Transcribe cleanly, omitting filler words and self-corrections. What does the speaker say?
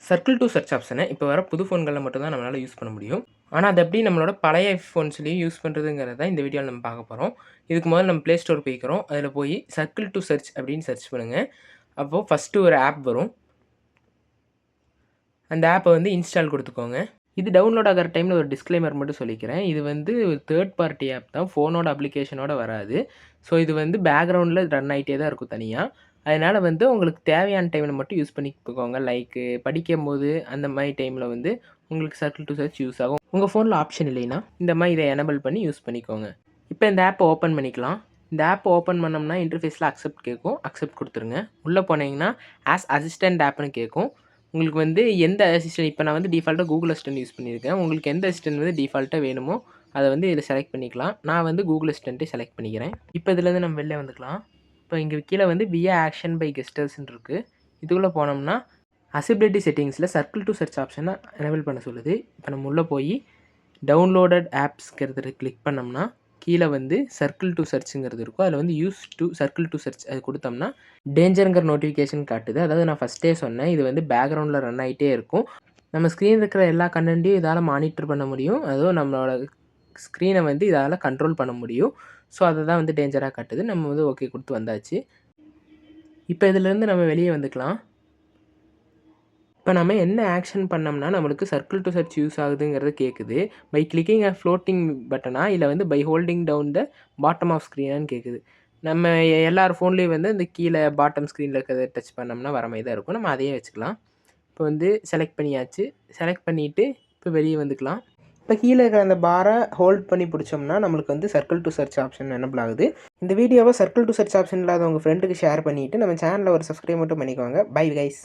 Circle two search ஆப்ஷனை இப்போ வர புது ஃபோன்களில் மட்டும் தான் நம்மளால் யூஸ் பண்ண முடியும். ஆனால் அது எப்படி நம்மளோட பழைய ஃபோன்ஸ்லேயும் யூஸ் பண்ணுறதுங்கிறத இந்த வீடியோவில் நம்ம பார்க்க போகிறோம். இதுக்கு முதல்ல நம்ம ப்ளே ஸ்டோர் போய்க்கிறோம். அதில் போய் சர்க்கிள் டூ சர்ச் அப்படின்னு சர்ச் பண்ணுங்கள். அப்போது ஃபஸ்ட்டு ஒரு ஆப் வரும். அந்த ஆப்பை வந்து இன்ஸ்டால் கொடுத்துக்கோங்க. இது டவுன்லோட் ஆகிற டைமில் ஒரு டிஸ்க்ளைமர் மட்டும் சொல்லிக்கிறேன். இது வந்து ஒரு தேர்ட் பார்ட்டி ஆப் தான், ஃபோனோட அப்ளிகேஷனோட வராது. ஸோ இது வந்து பேக்ரவுண்டில் ரன் ஆகிட்டே தான் இருக்கும் தனியாக. அதனால் வந்து உங்களுக்கு தேவையான டைமில் மட்டும் யூஸ் பண்ணிக்கோங்க. லைக்கு படிக்கும்போது அந்த மாதிரி டைமில் வந்து உங்களுக்கு சர்க்கிள் டு சர்ச் யூஸ் ஆகும். உங்கள் ஃபோனில் ஆப்ஷன் இல்லைன்னா இந்த மாதிரி இதை எனபிள் பண்ணி யூஸ் பண்ணிக்கோங்க. இப்போ இந்த ஆப்பை ஓப்பன் பண்ணிக்கலாம். இந்த ஆப்பை ஓப்பன் பண்ணோம்னா இன்டர்ஃபேஸில் அக்செப்ட் கேட்கும். அக்செப்ட் கொடுத்துருங்க. உள்ளே போனீங்கன்னா ஆஸ் அசிஸ்டன்ட் ஆப்னு கேட்கும். உங்களுக்கு வந்து எந்த அசிஸ்டன்ட், இப்போ நான் வந்து டிஃபால்ட்டாக கூகுள் அசிஸ்டன்ட் யூஸ் பண்ணியிருக்கேன். உங்களுக்கு எந்த அசிஸ்டன்ட் வந்து டிஃபால்ட்டாக வேணுமோ அதை வந்து இதில் செலக்ட் பண்ணிக்கலாம். நான் வந்து கூகுள் அசிஸ்டன்ட்டே செலக்ட் பண்ணிக்கிறேன். இப்போ இதுலேருந்து நம்ம வெளில வந்துக்கலாம். இப்போ இங்கே கீழே வந்து வியா ஆக்ஷன் பை கெஸ்டர்ஸ்ன்னு இருக்குது. இதுக்குள்ளே போனோம்னா அசிபிலிட்டி செட்டிங்ஸில் சர்க்கிள் டு சர்ச் ஆப்ஷனை எனேபிள் பண்ண சொல்லுது. இப்போ நம்ம உள்ளே போய் டவுன்லோடட் ஆப்ஸ்ங்கிறது கிளிக் பண்ணோம்னா கீழே வந்து சர்க்கிள் டு சர்ச்சுங்கிறது இருக்கும். அதில் வந்து use to circle to search அது கொடுத்தோம்னா டேஞ்சருங்கிற நோட்டிஃபிகேஷன் காட்டுது. அதாவது நான் ஃபஸ்ட்டே சொன்னேன், இது வந்து பேக்ரவுண்டில் ரன் ஆகிட்டே இருக்கும். நம்ம ஸ்க்ரீன் இருக்கிற எல்லா கண்டென்ட்டையும் இதால் மானிட்டர் பண்ண முடியும். அதுவும் நம்மளோட ஸ்க்ரீனை வந்து இதால் கண்ட்ரோல் பண்ண முடியும். ஸோ அதை தான் வந்து டேஞ்சராக காட்டுது. நம்ம வந்து ஓகே கொடுத்து வந்தாச்சு. இப்போ இதிலேருந்து நம்ம வெளியே வந்துக்கலாம். இப்போ நம்ம என்ன ஆக்ஷன் பண்ணோம்னா நம்மளுக்கு சர்க்கிள் டு சர்ச் யூஸ் ஆகுதுங்கிறது கேட்குது. பை கிளிக்கிங் அ ஃப்ளோட்டிங் பட்டனா இல்லை வந்து by holding down the bottom of ஸ்க்ரீனான்னு கேட்குது. நம்ம எல்லார் ஃபோன்லேயும் வந்து இந்த கீழே பாட்டம் ஸ்க்ரீனில் இருக்கிறத டச் பண்ணோம்னா வர மாதிரி தான் இருக்கும். நம்ம அதையே வச்சுக்கலாம். இப்போ வந்து செலக்ட் பண்ணியாச்சு. செலக்ட் பண்ணிவிட்டு இப்போ வெளியே வந்துக்கலாம். இப்போ கீழே இருக்கிற அந்த பாரை ஹோல்ட் பண்ணி பிடிச்சோம்னா நம்மளுக்கு வந்து circle to search option enable ஆகுது. இந்த வீடியோவை சர்க்கிள் டு சர்ச் ஆப்ஷன் இல்லாத உங்கள் ஃப்ரெண்டுக்கு ஷேர் பண்ணிவிட்டு நம்ம சேனலில் ஒரு சப்ஸ்கிரைப் மட்டும் பண்ணிக்கோங்க. Bye guys.